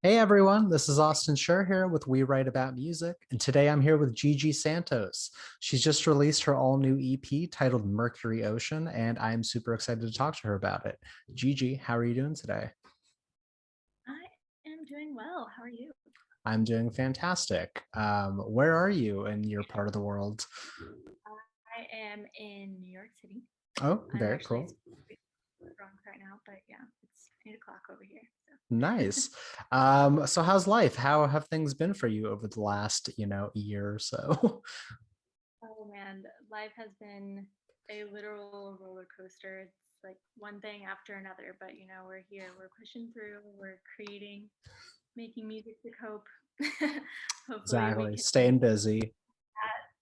Hey everyone, this is Austin Schur here with We Write About Music, and today I'm here with Gigi Santos. She's just released her all new EP titled Mercury Ocean, and I'm super excited to talk to her about it. Gigi, how are you doing today? I am doing well. How are you? I'm doing fantastic. Where are you in your part of the world? I am in New York City. Oh, I'm very actually cool. drunk right now, but yeah, it's 8 o'clock over here. So, Nice. So how's life? How have things been for you over the last, year or so? oh man, life has been a literal roller coaster. It's like one thing after another, but we're here. We're pushing through. We're creating, making music to cope. Hopefully, we Exactly. can, Staying busy.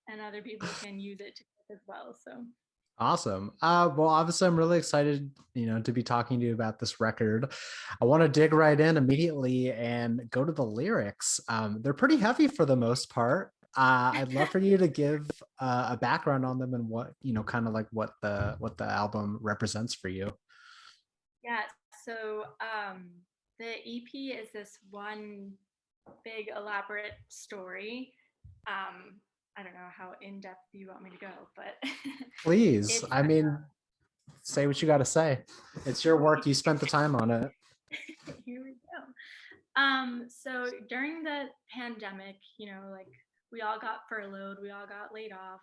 and other people can use it to cope as well. So, Awesome. Well, obviously, I'm really excited, to be talking to you about this record. I want to dig right in immediately and go to the lyrics. They're pretty heavy for the most part. I'd love for you to give a background on them and what, kind of like what the album represents for you. yeah. So, the EP is this one big elaborate story. Um, I don't know how in depth you want me to go, but Please, it's I mean, say what you got to say. It's your work. You spent the time on it. here we go. So during the pandemic, like we all got furloughed, we all got laid off,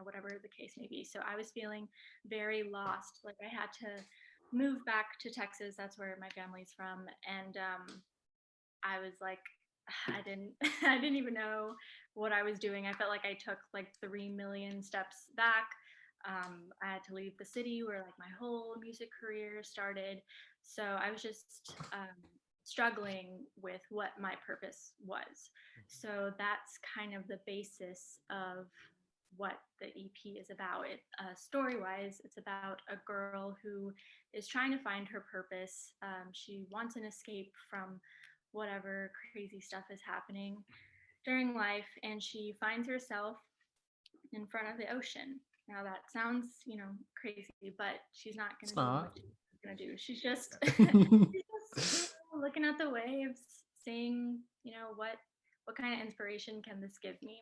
whatever the case may be. So I was feeling very lost. Like I had to move back to Texas. That's where my family's from, and I was like, I didn't I didn't even know what I was doing. I felt like I took like 3 million steps back. I had to leave the city where like my whole music career started. So I was just struggling with what my purpose was. So that's kind of the basis of what the EP is about. Story wise, it's about a girl who is trying to find her purpose. She wants an escape from whatever crazy stuff is happening during life, and she finds herself in front of the ocean. Now that sounds, crazy, but she's not going It's to do what not. she's going to do. She's just, she's just, looking at the waves, saying, what kind of inspiration can this give me?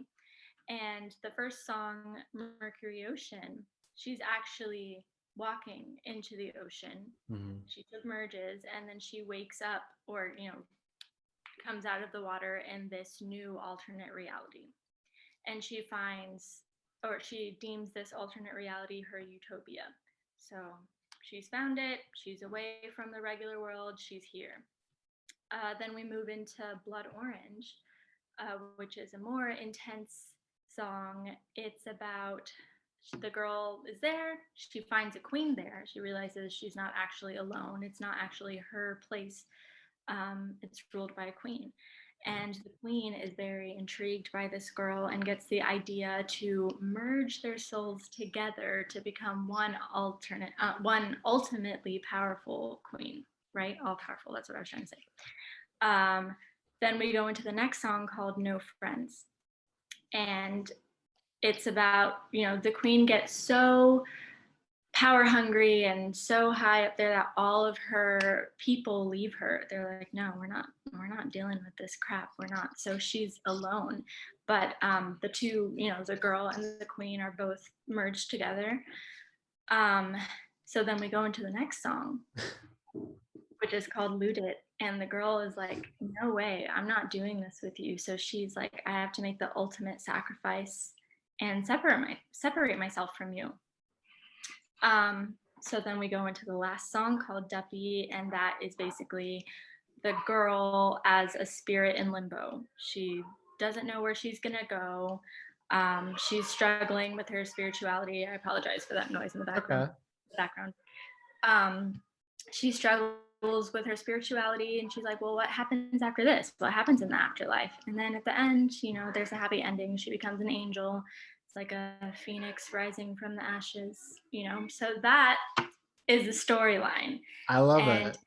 And the first song, Mercury Ocean, she's actually walking into the ocean. Mhm. She submerges and then she wakes up, or comes out of the water in this new alternate reality. And she finds, or she deems this alternate reality her utopia. So she's found it, she's away from the regular world, she's here. Then we move into Blood Orange, which is a more intense song. It's about the girl is there, she finds a queen there, she realizes she's not actually alone, it's not actually her place, it's ruled by a queen. And the queen is very intrigued by this girl and gets the idea to merge their souls together to become one ultimately powerful queen, right? All powerful. That's what I was trying to say. Um, then we go into the next song called No Friends. And it's about, the queen gets so power hungry and so high up there that all of her people leave her. They're like, no, we're not dealing with this crap. We're not. So she's alone. But the two, the girl and the queen are both merged together. Um, so then we go into the next song, which is called Loot It. And the girl is like, no way, I'm not doing this with you. So she's like, I have to make the ultimate sacrifice and separate myself from you. So then we go into the last song called Duffy, and that is basically the girl as a spirit in limbo. She doesn't know where she's gonna go. She's struggling with her spirituality. I apologize for that noise in the background. Okay. Background. Um, she struggles with her spirituality, and she's like, "Well, what happens after this? What happens in the afterlife?" And then at the end, there's a happy ending. She becomes an angel. It's like a phoenix rising from the ashes. So that is the storyline. I love And it.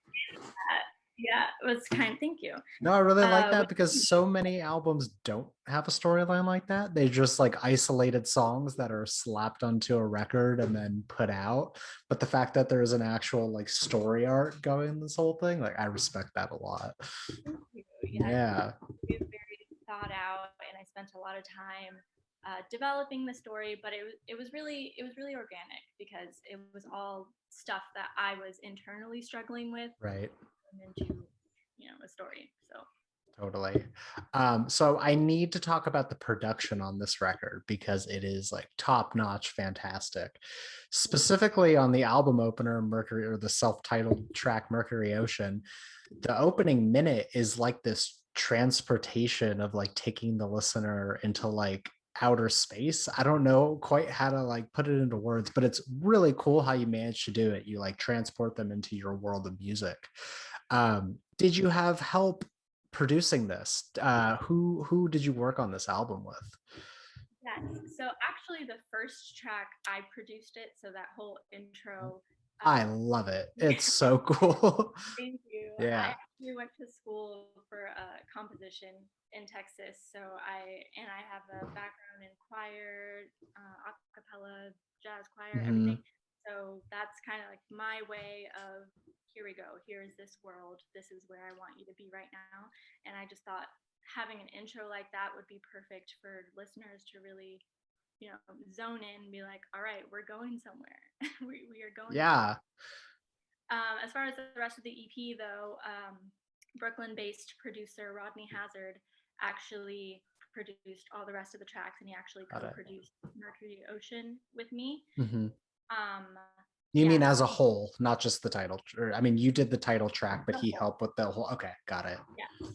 yeah, it was kind of, thank you. No, I really like What that because so many albums don't have a storyline like that. They just like isolated songs that are slapped onto a record and then put out. But the fact that there's an actual like story arc going in this whole thing, like I respect that a lot. Yeah. It was very thought out, and I spent a lot of time developing the story. But it was really organic because it was all stuff that I was internally struggling with Right. into a story. So Totally. So I need to talk about the production on this record because it is like top notch, fantastic. Specifically on the album opener, Mercury, or the self-titled track Mercury Ocean, the opening minute is like this transportation of like taking the listener into like outer space. I don't know quite how to like put it into words, but it's really cool how you manage to do it. You like transport them into your world of music. Did you have help producing this? Who did you work on this album with? yes, so actually the first track I produced it, so that whole intro. I Um, love it. It's so cool. Thank you. I Yeah, actually went to school for composition in Texas, so I have a background in choir, a cappella, jazz choir, hmm, everything. So that's kind of like my way of here we go. Here is this world. This is where I want you to be right now. And I just thought having an intro like that would be perfect for listeners to really, zone in and be like, all right, we're going somewhere. we are going yeah, somewhere. As far as the rest of the EP, though, Brooklyn-based producer Rodney Hazard actually produced all the rest of the tracks, and he actually got it. co-produced Mercury Ocean with me. Hmm. Um, You yeah, mean as a whole, not just the title? Or I mean, you did the title track, but the he whole. helped with the whole. Okay, got it. Yes.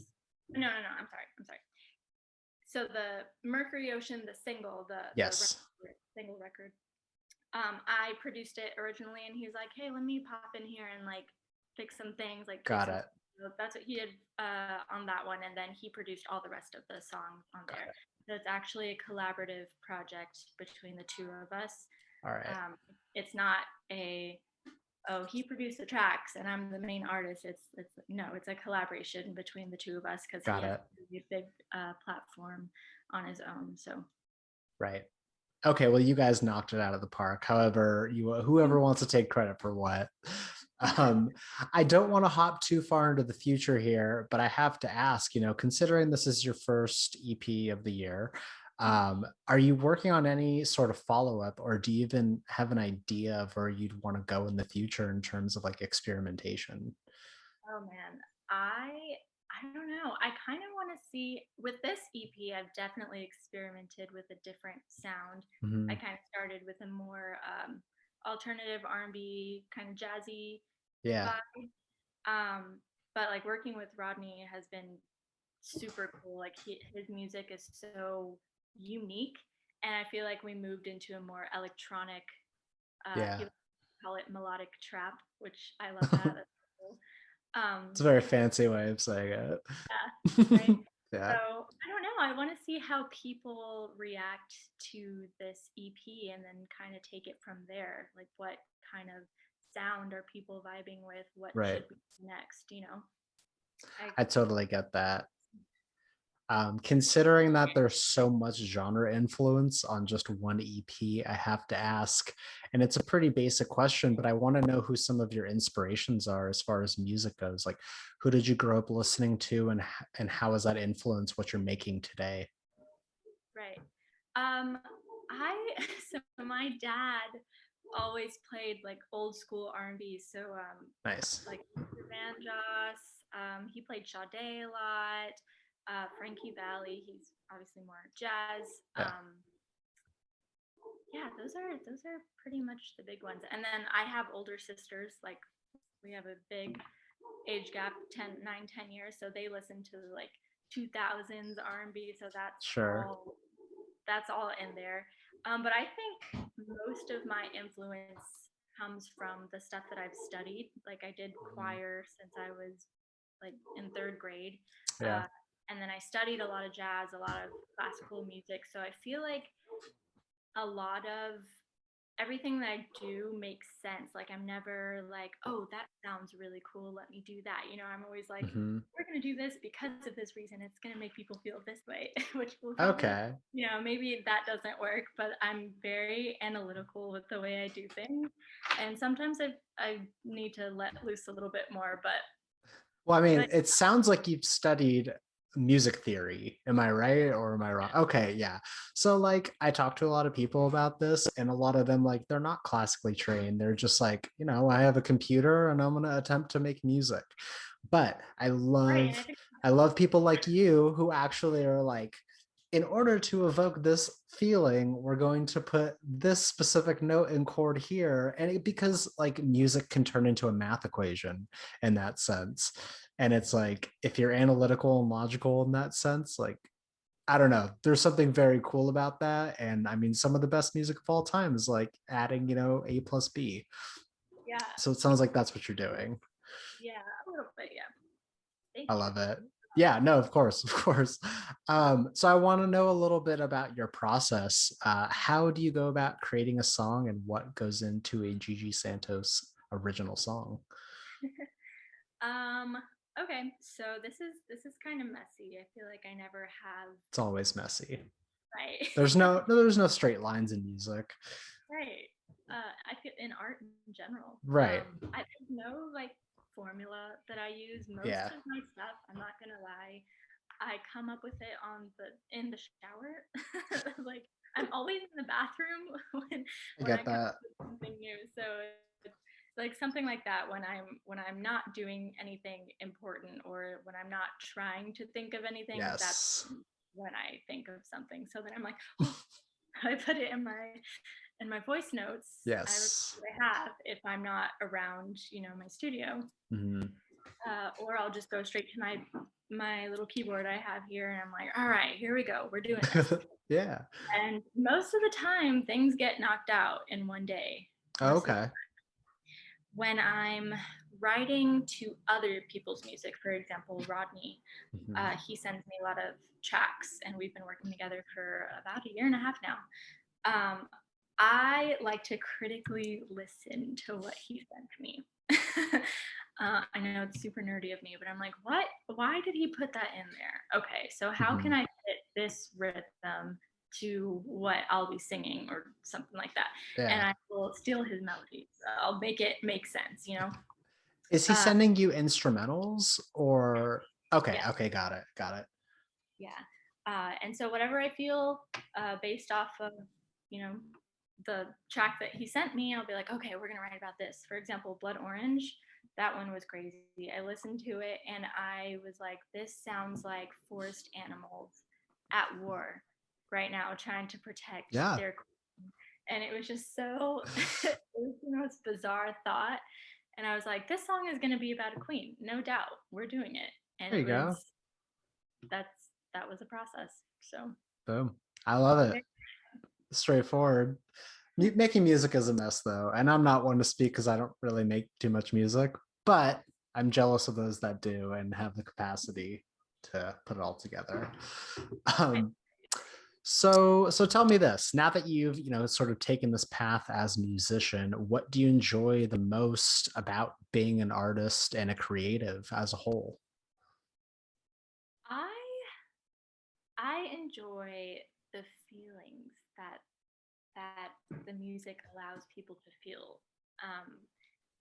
No, no, no. I'm sorry. I'm sorry. So the Mercury Ocean, the single, the Yes, single record, I produced it originally, and he was like, "Hey, let me pop in here and like fix some things, like take got some." it. So that's what he did on that one, and then he produced all the rest of the songs on Got there. it. So it's actually a collaborative project between the two of us. All right. It's not a oh he produced the tracks and I'm the main artist. It's no, it's a collaboration between the two of us because he Got has it. a really big platform on his own. So Right. Okay, well, you guys knocked it out of the park. However, whoever wants to take credit for what. Um, I don't want to hop too far into the future here, but I have to ask, considering this is your first EP of the year, are you working on any sort of follow-up, or do you even have an idea of where you'd want to go in the future in terms of like experimentation? oh man, I don't know. I kind of want to see with this EP. I've definitely experimented with a different sound. I Mhm. kind of started with a more alternative R&B, kind of jazzy Yeah, vibe. But like working with Rodney has been super cool. Like his music is so unique, and I feel like we moved into a more electronic. yeah. He likes to call it melodic trap, which I love that. That's cool. It's a very fancy way of saying Yeah, right. it. So Yeah. I don't know. I want to see how people react to this EP and then kind of take it from there. Like, what kind of sound are people vibing with? What Right. should we do next? I I totally get that. Considering that there's so much genre influence on just one EP, I have to ask, and it's a pretty basic question, but I want to know who some of your inspirations are as far as music goes. Like, who did you grow up listening to, and how has that influenced what you're making today? right. I so my dad always played like old school R&B. So Nice. like Luther Vandross. He played Sade a lot. Frankie Valli. He's obviously more jazz. Yeah, Yeah, those are pretty much the big ones. And then I have older sisters. Like we have a big age gap, 10 years. So they listen to like 2000s R&B. So sure. that's all in there. But I think most of my influence comes from the stuff that I've studied. Like I did Mhm. choir since I was like in third grade. Yeah. Uh, and then I studied a lot of jazz, a lot of classical music. So I feel like a lot of everything that I do makes sense. Like I'm never like, oh, that sounds really cool. Let me do that. I'm always like, Hmm. we're gonna do this because of this reason. It's gonna make people feel this way, which will probably, Okay. maybe that doesn't work. But I'm very analytical with the way I do things, and sometimes I need to let loose a little bit more. But Well, I mean, but it sounds like you've studied music theory. Am I right or am I wrong? Okay, yeah. So like I talk to a lot of people about this, and a lot of them, like, they're not classically trained. They're just like, I have a computer and I'm gonna attempt to make music. But Right. And I think I love people like you who actually are like, in order to evoke this feeling, we're going to put this specific note and chord here. And because like music can turn into a math equation in that sense. And it's like, if you're analytical and logical in that sense, like, I don't know, there's something very cool about that. And I mean, some of the best music of all time is like adding, A plus B. yeah, So it sounds like that's what you're doing. yeah, a little bit, yeah. Thank I you. love it. Yeah, no, of course, of course. So I want to know a little bit about your process. How do you go about creating a song, and what goes into a Gigi Santos original song? Um, okay, so this is kind of messy. I feel like I never have It's always messy. right. There's no straight lines in music. Right. I feel in art in general. Right. There's no like formula that I use. Most Yeah, of my stuff, I'm not gonna lie, I come up with it in the shower. Like I'm always in the bathroom when I when I get come that. up with something new. So it's like something like that when I'm not doing anything important or when I'm not trying to think of anything, that's Yes. when I think of something. So then I'm like, oh, I put it in my voice notes. I record Yes. what I have if I'm not around, my studio, Mhm. or I'll just go straight to my little keyboard I have here, and I'm like, all right, here we go, we're doing this. Yeah. And most of the time, things get knocked out in one day. Oh, Most of the okay. when I'm writing to other people's music, for example, Rodney, Mhm. he sends me a lot of tracks, and we've been working together for about a year and a half now. Um, I like to critically listen to what he sent me. I know it's super nerdy of me, but I'm like, what? Why did he put that in there? Okay, so how can Mhm. I fit this rhythm to what I'll be singing or something like that? And Yeah. I will steal his melodies. I'll make it make sense. Is he Uh, sending you instrumentals or okay, yes, okay, got it. Got it. yeah. And so whatever I feel based off of, you know, the track that he sent me, I'll be like, okay, we're gonna write about this. For example, Blood Orange, that one was crazy. I listened to it and I was like, this sounds like forest animals at war right now, trying to protect Yeah. their queen. And it was just so, it was the most bizarre thought. And I was like, this song is gonna be about a queen, no doubt. We're doing it. And There it you was, go. that was a process. So, Boom. I love it. Straightforward. Making music is a mess though, and I'm not one to speak because I don't really make too much music, but I'm jealous of those that do and have the capacity to put it all together. Um, so tell me this: now that you've sort of taken this path as a musician, what do you enjoy the most about being an artist and a creative as a whole? I I enjoy the feelings that the music allows people to feel. Um,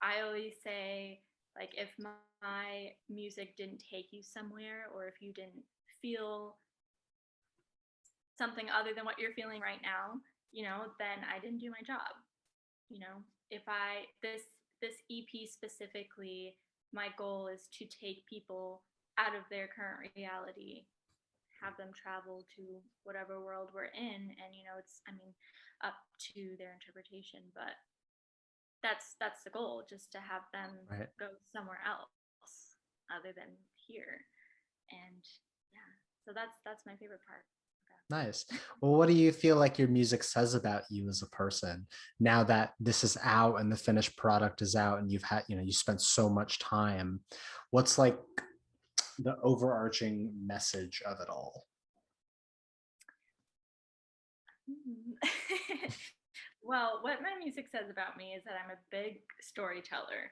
I always say, like, if my music didn't take you somewhere, or if you didn't feel something other than what you're feeling right now, then I didn't do my job. If I this EP specifically, my goal is to take people out of their current reality, have them travel to whatever world we're in, and it's, I mean, up to their interpretation, but that's the goal, just to have them Right. go somewhere else other than here. And yeah, so that's my favorite part. Nice. Well, what do you feel like your music says about you as a person now that this is out and the finished product is out and you spent so much time? What's like the overarching message of it all? Okay. Well, what my music says about me is that I'm a big storyteller.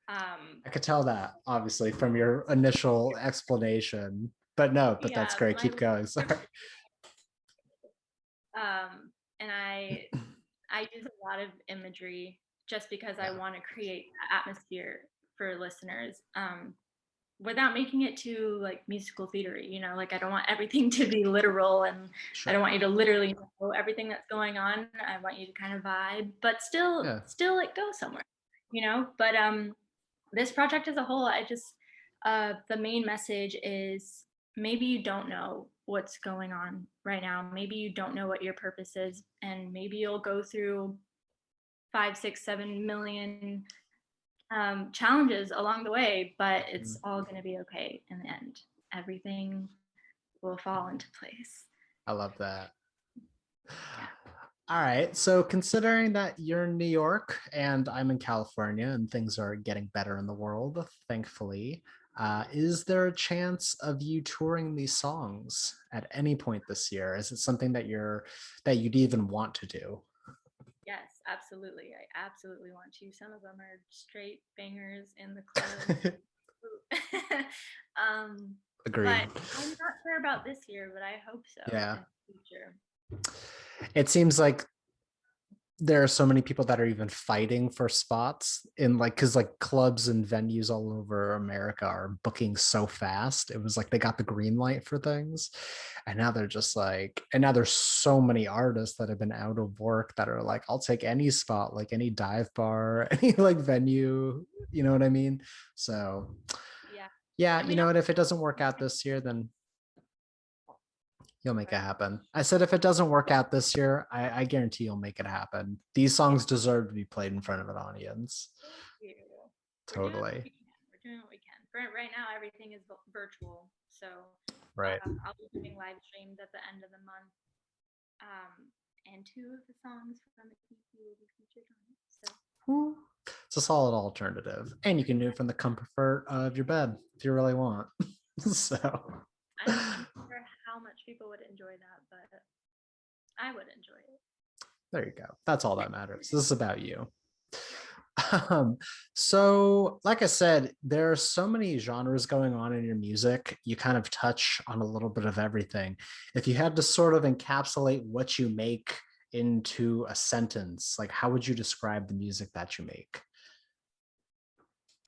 Um, I could tell that obviously from your initial explanation, but no, but that's yeah, great. my Keep going. Sorry. and I use a lot of imagery just because I Yeah. want to create atmosphere for listeners. without making it too like musical theatery, you know, like I don't want everything to be literal, and I don't Sure. want you to literally know everything that's going on. I want you to kind of vibe, but still Yeah. still like go somewhere, you know. But this project as a whole, I just the main message is maybe you don't know what's going on right now. Maybe you don't know what your purpose is, and maybe you'll go through 5, 6, 7 million challenges along the way, but it's Mm, all going to be okay in the end. Everything will fall into place. I love that. Yeah. All right. So, considering that you're in New York and I'm in California and things are getting better in the world, thankfully, is there a chance of you touring these songs at any point this year? Is it something that you'd even want to do? Yes, absolutely. I absolutely want to. Some of them are straight bangers in the club. um, Agreed. but I'm not sure about this year, but I hope so Yeah. in the future. It seems like there are so many people that are even fighting for spots in like because like clubs and venues all over America are booking so fast. It was like they got the green light for things, and now they're just like, and now there's so many artists that have been out of work that are like, I'll take any spot, like any dive bar, any like venue, you know what I mean? So Yeah. yeah, I you mean, know what, if it doesn't work out this year, then you'll make it sorry. happen. I said if it doesn't work out this year, I guarantee you'll make it happen. These songs deserve to be played in front of an audience. Thank you. We're doing what Totally. we can. We're doing what we can. For right now, everything is virtual. So Right. I'll be doing live streams at the end of the month. And two of the songs from the EP will be featured on it. So It's a solid alternative. And you can do it from the comfort of your bed if you really want. So I'm not sure how much people would enjoy that, but I would enjoy it. there you go. That's all that matters. This is about you. Right. Um, so, like I said, there are so many genres going on in your music. You kind of touch on a little bit of everything. If you had to sort of encapsulate what you make into a sentence, like how would you describe the music that you make?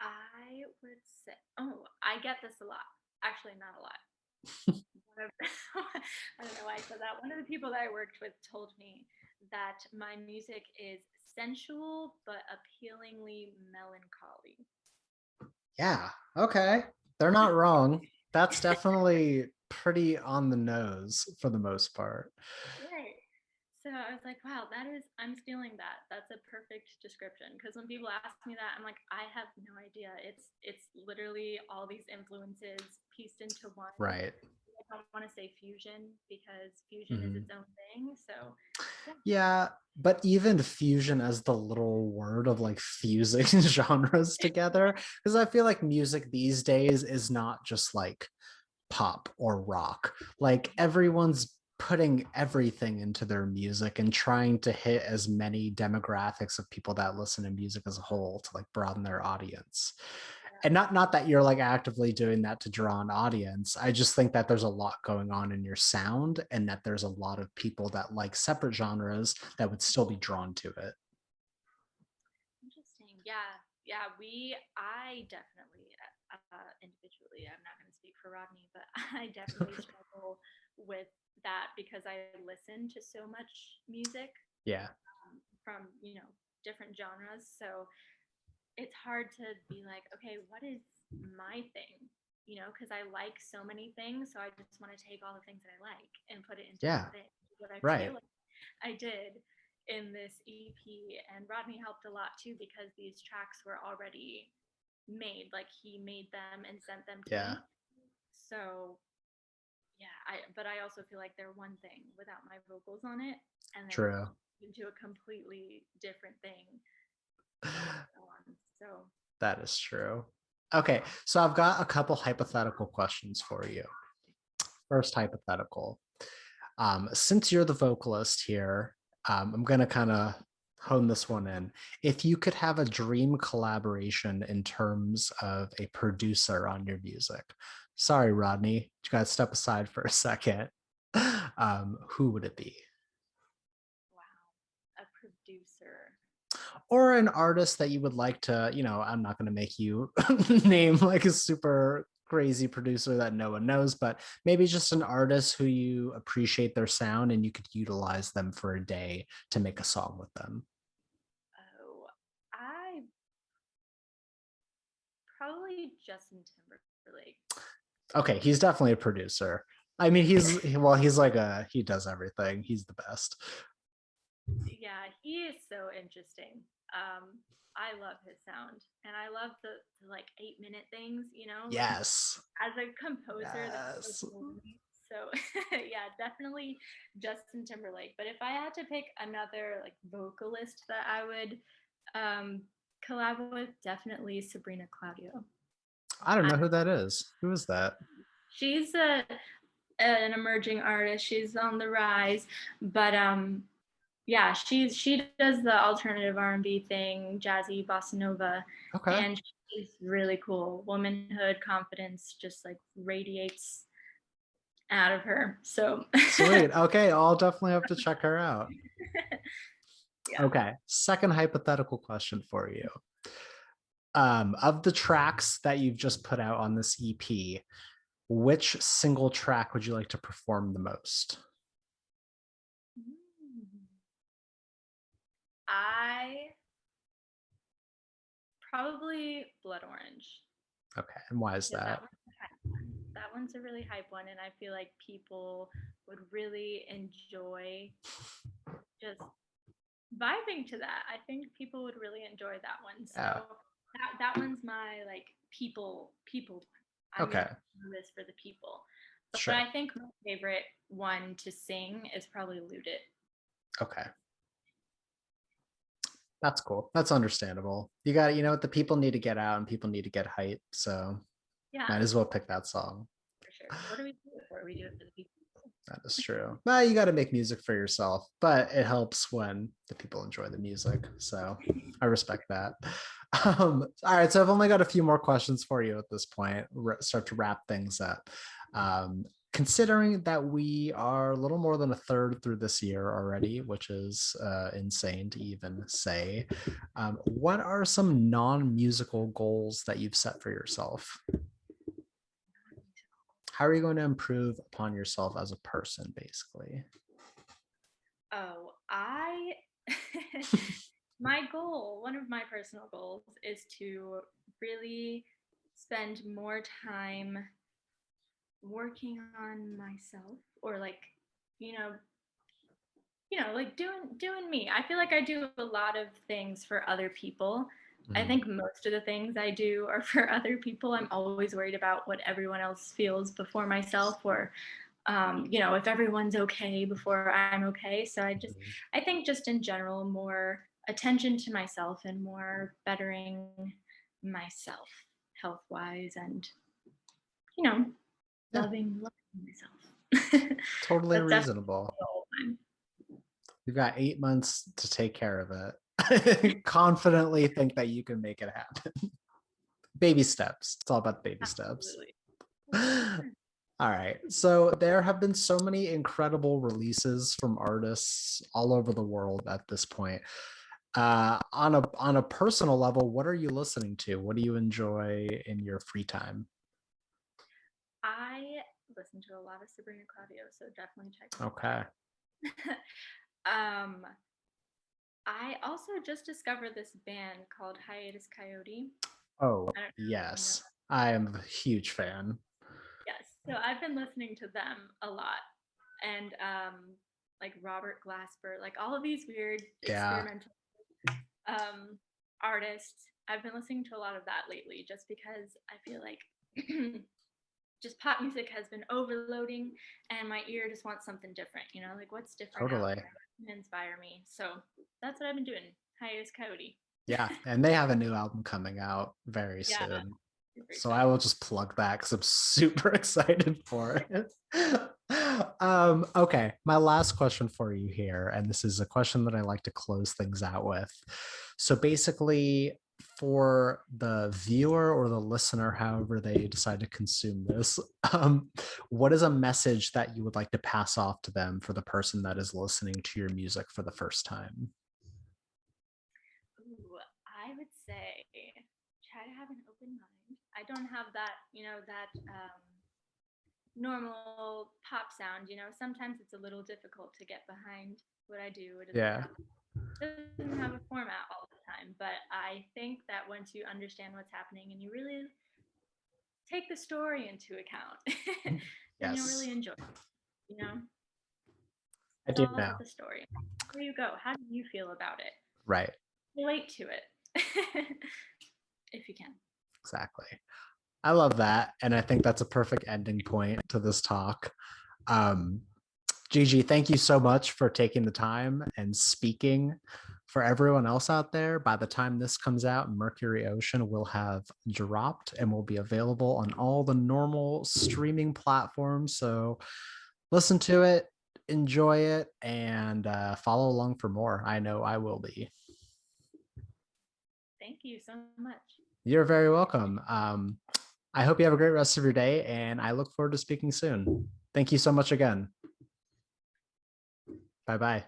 I would say, oh, I get this a lot. Actually, not a lot. I don't know why I said that. One of the people that I worked with told me that my music is sensual but appealingly melancholy. Yeah. Okay. They're not wrong. That's definitely pretty on the nose for the most part. Right. So I was like, wow, I'm stealing that. That's a perfect description. Because when people ask me that, I'm like, I have no idea. It's literally all these influences pieced into one. Right. I don't want to say fusion because fusion is Mhm. its own thing. So yeah. Yeah, but even fusion as the literal word of like fusing genres together, because I feel like music these days is not just like pop or rock. Like everyone's putting everything into their music and trying to hit as many demographics of people that listen to music as a whole to like broaden their audience. And not that you're like actively doing that to draw an audience. I just think that there's a lot going on in your sound and that there's a lot of people that like separate genres that would still be drawn to it. Interesting. Yeah. Yeah. I definitely, individually, I'm not going to speak for Rodney, but I definitely struggle with that because I listen to so much music Yeah. from, different genres. So it's hard to be like, okay, what is my thing? Because I like so many things. So I just want to take all the things that I like and put it into one Yeah. thing. What I Right. feel like I did in this EP. And Rodney helped a lot too because these tracks were already made. Like he made them and sent them to Yeah. me. So yeah, but I also feel like they're one thing without my vocals on it, and then True. into a completely different thing on. So That is true. Okay, so I've got a couple hypothetical questions for you. First hypothetical. Since you're the vocalist here, I'm going to kind of hone this one in. If you could have a dream collaboration in terms of a producer on your music, sorry, Rodney, you got to step aside for a second. Who would it be? wow, a producer. Or an artist that you would like to, I'm not going to make you name like a super crazy producer that no one knows, but maybe just an artist who you appreciate their sound and you could utilize them for a day to make a song with them. Oh, I probably Justin Timberlake. Okay, he's definitely a producer. I mean, he's like he does everything. He's the best. Yeah, he is so interesting. I love his sound, and I love the like 8 minute things. Like Yes. as a composer, that's so Yes. cool to me. So yeah, definitely Justin Timberlake. But if I had to pick another like vocalist that I would um, collab with, definitely Sabrina Claudio. I don't I, know who that is. Who is that? she's an emerging artist. She's on the rise, but yeah, she does the alternative R&B thing, jazzy bossa nova, Okay. and she's really cool. Womanhood, confidence, just like radiates out of her. So Sweet. Okay, I'll definitely have to check her out. yeah. Okay. Second hypothetical question for you. Of the tracks that you've just put out on this EP, which single track would you like to perform the most? I probably Blood Orange. Okay, and why is Yeah, that? that one's a really hype one, and I feel like people would really enjoy just vibing to that. I think people would really enjoy that one. Yeah. So that one's my like people. I'm gonna Okay. do this for the people. But Sure. I think my favorite one to sing is probably "Loot It." Okay. That's cool. That's understandable. You know what, the people need to get out and people need to get hype. So Yeah, might as well pick that song. for sure. What do we do it for? We do it for the people. That is true. Well, you got to make music for yourself, but it helps when the people enjoy the music. So I respect that. All right. So I've only got a few more questions for you at this point. Start to wrap things up. Considering that we are a little more than a third through this year already, which is insane to even say, what are some non-musical goals that you've set for yourself? How are you going to improve upon yourself as a person, basically? Oh, I my goal, one of my personal goals is to really spend more time working on myself or like, you know, like doing me. I feel like I do a lot of things for other people. I Mm. think most of the things I do are for other people. I'm always worried about what everyone else feels before myself, or if everyone's okay before I'm okay. So I think just in general, more attention to myself and more bettering myself health wise, and you know, Yeah, loving myself. totally That's definitely reasonable. the goal. You've got 8 months to take care of it. Confidently think that you can make it happen. Baby steps. It's all about baby steps. Absolutely. All right. So there have been so many incredible releases from artists all over the world at this point. On a personal level, what are you listening to? What do you enjoy in your free time? I listen to a lot of Sabrina Claudio, so definitely check Okay. um, I also just discovered this band called Hiatus Coyote. Oh, I don't know if you know. yes. I am a huge fan. Yes, so I've been listening to them a lot, and like Robert Glasper, like all of these weird Yeah, experimental um, artists. I've been listening to a lot of that lately, just because I feel like just pop music has been overloading, and my ear just wants something different. Like what's different out totally. there to inspire me. So that's what I've been doing. Hiatus Coyote. Yeah. And they have a new album coming out very Yeah, soon. super So I will excited. just plug that because I'm super excited for it. Okay, my last question for you here, and this is a question that I like to close things out with. So basically, for the viewer or the listener, however they decide to consume this, what is a message that you would like to pass off to them for the person that is listening to your music for the first time? Ooh, I would say try to have an open mind. I don't have that, that normal pop sound. Sometimes it's a little difficult to get behind what I do. Yeah. It doesn't have a format all the time, but I think that once you understand what's happening and you really take the story into account, then you'll Yes. really enjoy it, you know? I It's do all know. about the story. Where you go, how do you feel about it? Right. Relate to it if you can. Exactly. I love that. And I think that's a perfect ending point to this talk. Um, Gigi, thank you so much for taking the time and speaking. For everyone else out there, by the time this comes out, Mercury Ocean will have dropped and will be available on all the normal streaming platforms. So listen to it, enjoy it, and follow along for more. I know I will be. Thank you so much. You're very welcome. I hope you have a great rest of your day, and I look forward to speaking soon. Thank you so much again. Bye bye.